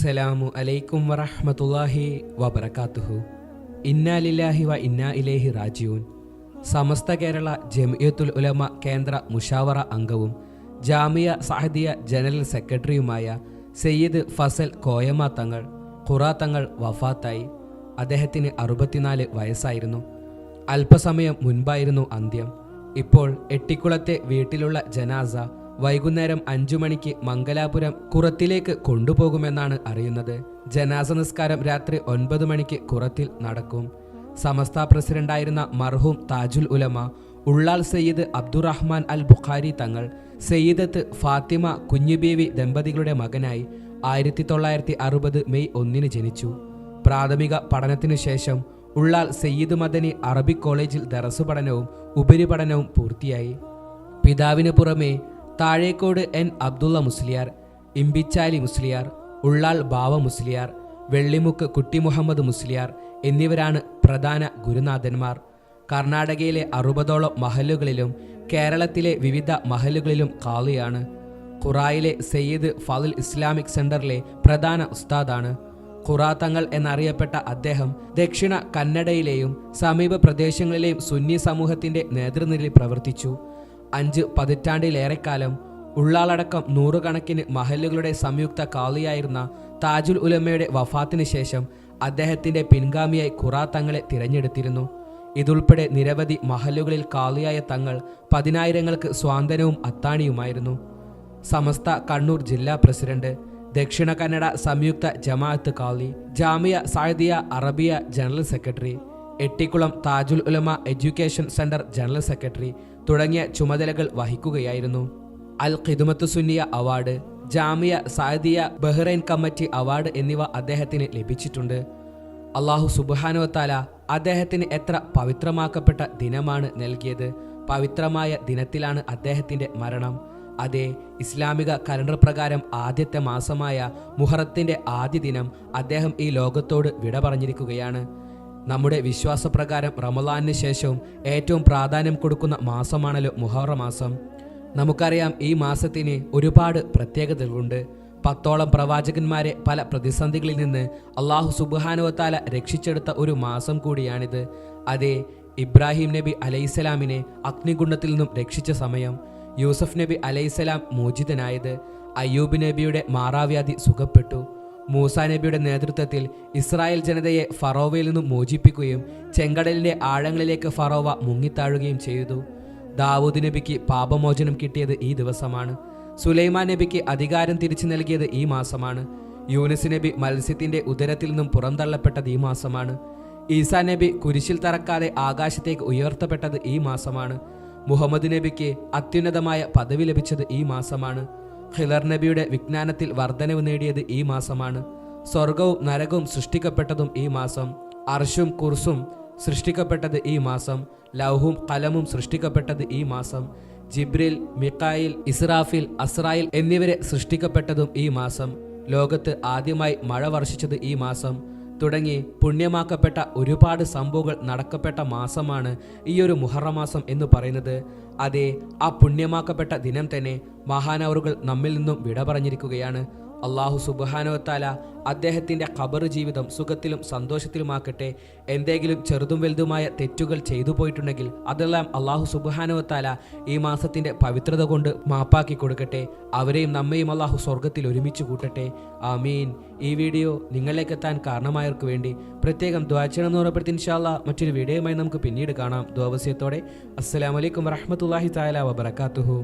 അസ്സലാമു അലൈക്കും വറഹ്മത്തുള്ളാഹി വബറകാതുഹു. ഇന്നാ ലില്ലാഹി വ ഇന്നാ ഇലൈഹി റാജിഊൻ. സമസ്ത കേരള ജംഇയ്യത്തുൽ ഉലമ കേന്ദ്ര മുഷാവറ അംഗവും ജാമിയ സഅദിയ ജനറൽ സെക്രട്ടറിയുമായ സയ്യിദ് ഫസൽ കോയമ്മ തങ്ങൾ ഖുറാ തങ്ങൾ വഫാത്തായി. അദ്ദേഹത്തിന് 64 വയസ്സായിരുന്നു. അല്പസമയം മുൻപായിരുന്നു അന്ത്യം. ഇപ്പോൾ എട്ടിക്കുളത്തെ വീട്ടിലുള്ള ജനാസ വൈകുന്നേരം 5 മണിക്ക് മംഗലാപുരം കുറത്തിലേക്ക് കൊണ്ടുപോകുമെന്നാണ് അറിയുന്നത്. ജനാസ നിസ്കാരം രാത്രി 9 മണിക്ക് കുറത്തിൽ നടക്കും. സമസ്ത പ്രസിഡന്റായിരുന്ന മർഹൂം താജുൽ ഉലമ ഉള്ളാൾ സയ്യിദ് അബ്ദുറഹ്മാൻ അൽ ബുഖാരി തങ്ങൾ സയ്യിദത്ത് ഫാത്തിമ കുഞ്ഞുബീവി ദമ്പതികളുടെ മകനായി 1960 മെയ് 1 ജനിച്ചു. പ്രാഥമിക പഠനത്തിനു ശേഷം ഉള്ളാൾ സയ്യിദ് മദനി അറബിക് കോളേജിൽ ദറസ് പഠനവും ഉപരിപഠനവും പൂർത്തിയായി. പിതാവിന് പുറമെ താഴേക്കോട് എൻ അബ്ദുള്ള മുസ്ലിയാർ, ഇമ്പിച്ചാലി മുസ്ലിയാർ, ഉള്ളാൾ ബാവ മുസ്ലിയാർ, വെള്ളിമുക്ക് കുട്ടി മുഹമ്മദ് മുസ്ലിയാർ എന്നിവരാണ് പ്രധാന ഗുരുനാഥന്മാർ. കർണാടകയിലെ 60ഓളം മഹല്ലുകളിലും കേരളത്തിലെ വിവിധ മഹല്ലുകളിലും ഖാളിയാണ്. ഖുറായിലെ സയ്യിദ് ഫാദിൽ ഇസ്ലാമിക് സെന്ററിലെ പ്രധാന ഉസ്താദാണ്. ഖുറാ തങ്ങൾ എന്നറിയപ്പെട്ട അദ്ദേഹം ദക്ഷിണ കന്നഡയിലെയും സമീപ പ്രദേശങ്ങളിലെയും സുന്നി സമൂഹത്തിന്റെ നേതൃനിരയിൽ പ്രവർത്തിച്ചു. 5 പതിറ്റാണ്ടിലേറെക്കാലം ഉള്ളാളടക്കം 100 കണക്കിന് മഹല്ലുകളുടെ സംയുക്ത ഖാളിയായിരുന്ന താജുൽ ഉലമയുടെ വഫാത്തിന് ശേഷം അദ്ദേഹത്തിന്റെ പിൻഗാമിയായി ഖുറാ തങ്ങളെ തിരഞ്ഞെടുത്തിരുന്നു. ഇതുൾപ്പെടെ നിരവധി മഹല്ലുകളിൽ ഖാളിയായ തങ്ങൾ 10,000ങ്ങൾക്ക് സ്വാന്തനവും അത്താണിയുമായിരുന്നു. സമസ്ത കണ്ണൂർ ജില്ലാ പ്രസിഡന്റ്, ദക്ഷിണ കന്നഡ സംയുക്ത ജമാഅത്ത് ഖാളി, Jamia Saadiya Arabiya general secretary, Ettikulam Thajul Ulama education centre general secretary തുടങ്ങിയ ചുമതലകൾ വഹിക്കുകയായിരുന്നു. Al Khidmath Sunniya award, Jamia Saadiya Bahrain committee award എന്നിവ അദ്ദേഹത്തിന് ലഭിച്ചിട്ടുണ്ട്. അല്ലാഹു സുബ്ഹാനഹു വ തആല അദ്ദേഹത്തിന് എത്ര പവിത്രമാക്കപ്പെട്ട ദിനമാണ് നൽകിയത്. പവിത്രമായ ദിനത്തിലാണ് അദ്ദേഹത്തിന്റെ മരണം. അതേ, ഇസ്ലാമിക കലണ്ടർ പ്രകാരം ആദ്യത്തെ മാസമായ മുഹറത്തിന്റെ ആദ്യ ദിനം അദ്ദേഹം ഈ ലോകത്തോട് വിട പറഞ്ഞിരിക്കുകയാണ്. നമ്മുടെ വിശ്വാസപ്രകാരം റമളാനിന് ശേഷവും ഏറ്റവും പ്രാധാന്യം കൊടുക്കുന്ന മാസമാണല്ലോ മുഹറം മാസം. നമുക്കറിയാം, ഈ മാസത്തിന് ഒരുപാട് പ്രത്യേകതകളുണ്ട്. 10ഓളം പ്രവാചകന്മാരെ പല പ്രതിസന്ധികളിൽ നിന്ന് അല്ലാഹു സുബ്ഹാനഹു വ തആല രക്ഷിച്ചെടുത്ത ഒരു മാസം കൂടിയാണിത്. അതേ, ഇബ്രാഹിം നബി അലൈഹിസ്സലാമിനെ അഗ്നികുണ്ഡത്തിൽ നിന്നും രക്ഷിച്ച സമയം, യൂസഫ് നബി അലൈഹിസ്സലാം മോചിതനായത്, അയ്യൂബ് നബിയുടെ മാറാവ്യാധി സുഖപ്പെട്ടു, മൂസാ നബിയുടെ നേതൃത്വത്തിൽ ഇസ്രായേൽ ജനതയെ ഫറോവയിൽ നിന്നും മോചിപ്പിക്കുകയും ചെങ്കടലിന്റെ ആഴങ്ങളിലേക്ക് ഫറോവ മുങ്ങിത്താഴുകയും ചെയ്തു. ദാവൂദ് നബിക്ക് പാപമോചനം കിട്ടിയത് ഈ ദിവസമാണ്. സുലൈമാൻ നബിക്ക് അധികാരം തിരിച്ചു നൽകിയത് ഈ മാസമാണ്. യൂനുസ് നബി മത്സ്യത്തിന്റെ ഉദരത്തിൽ നിന്നും പുറന്തള്ളപ്പെട്ടത് ഈ മാസമാണ്. ഈസാ നബി കുരിശിൽ തറക്കാതെ ആകാശത്തേക്ക് ഉയർത്തപ്പെട്ടത് ഈ മാസമാണ്. മുഹമ്മദ് നബിക്ക് അത്യുന്നതമായ പദവി ലഭിച്ചത് ഈ മാസമാണ്. ഖിളർ നബിയുടെ വിജ്ഞാനത്തിൽ വർധനവ് നേടിയത് ഈ മാസമാണ്. സ്വർഗവും നരകവും സൃഷ്ടിക്കപ്പെട്ടതും ഈ മാസം. അർഷും കുർസും സൃഷ്ടിക്കപ്പെട്ടത് ഈ മാസം. ലൗഹും കലമും സൃഷ്ടിക്കപ്പെട്ടത് ഈ മാസം. ജിബ്രിൽ, മിക്കായിൽ, ഇസ്രാഫിൽ, അസ്രായിൽ എന്നിവരെ സൃഷ്ടിക്കപ്പെട്ടതും ഈ മാസം. ലോകത്ത് ആദ്യമായി മഴ വർഷിച്ചത് ഈ മാസം. തുടങ്ങി പുണ്യമാക്കപ്പെട്ട ഒരുപാട് സംഭവങ്ങൾ നടക്കപ്പെട്ട മാസമാണ് ഈ ഒരു മുഹറം മാസം എന്ന് പറയുന്നത്. അതേ, ആ പുണ്യമാക്കപ്പെട്ട ദിനം തന്നെ മഹാനവറുകൾ നമ്മിൽ നിന്നും വിട പറഞ്ഞിരിക്കുകയാണ്. അല്ലാഹു സുബ്ഹാനഹു വ തആല അദ്ദേഹത്തിന്റെ ഖബർ ജീവിതം സുഖത്തിലും സന്തോഷത്തിലുമാക്കട്ടെ. എന്തെങ്കിലും ചെറുതും വലുതുമായ തെറ്റുകൾ ചെയ്തു പോയിട്ടുണ്ടെങ്കിൽ അതെല്ലാം അല്ലാഹു സുബ്ഹാനഹു വ തആല ഈ മാസത്തിന്റെ പവിത്രത കൊണ്ട് മാപ്പാക്കി കൊടുക്കട്ടെ. അവരെയും നമ്മയും അല്ലാഹു സ്വർഗത്തിൽ ഒരുമിച്ച് കൂട്ടട്ടെ. ആമീൻ. ഈ വീഡിയോ നിങ്ങളിലേക്ക് എത്താൻ കാരണമായവർക്ക് വേണ്ടി പ്രത്യേകം ദുആ ചെയ്യണമെന്ന് ഉറപ്പെടുത്തി ഇൻഷാ അല്ലാഹ് മറ്റൊരു വീഡിയോയുമായി നമുക്ക് പിന്നീട് കാണാം. ദുആ വസിയത്തോടെ. അസ്സലാമു അലൈക്കും വറഹ്മത്തുള്ളാഹി തആല വബറകാതുഹു.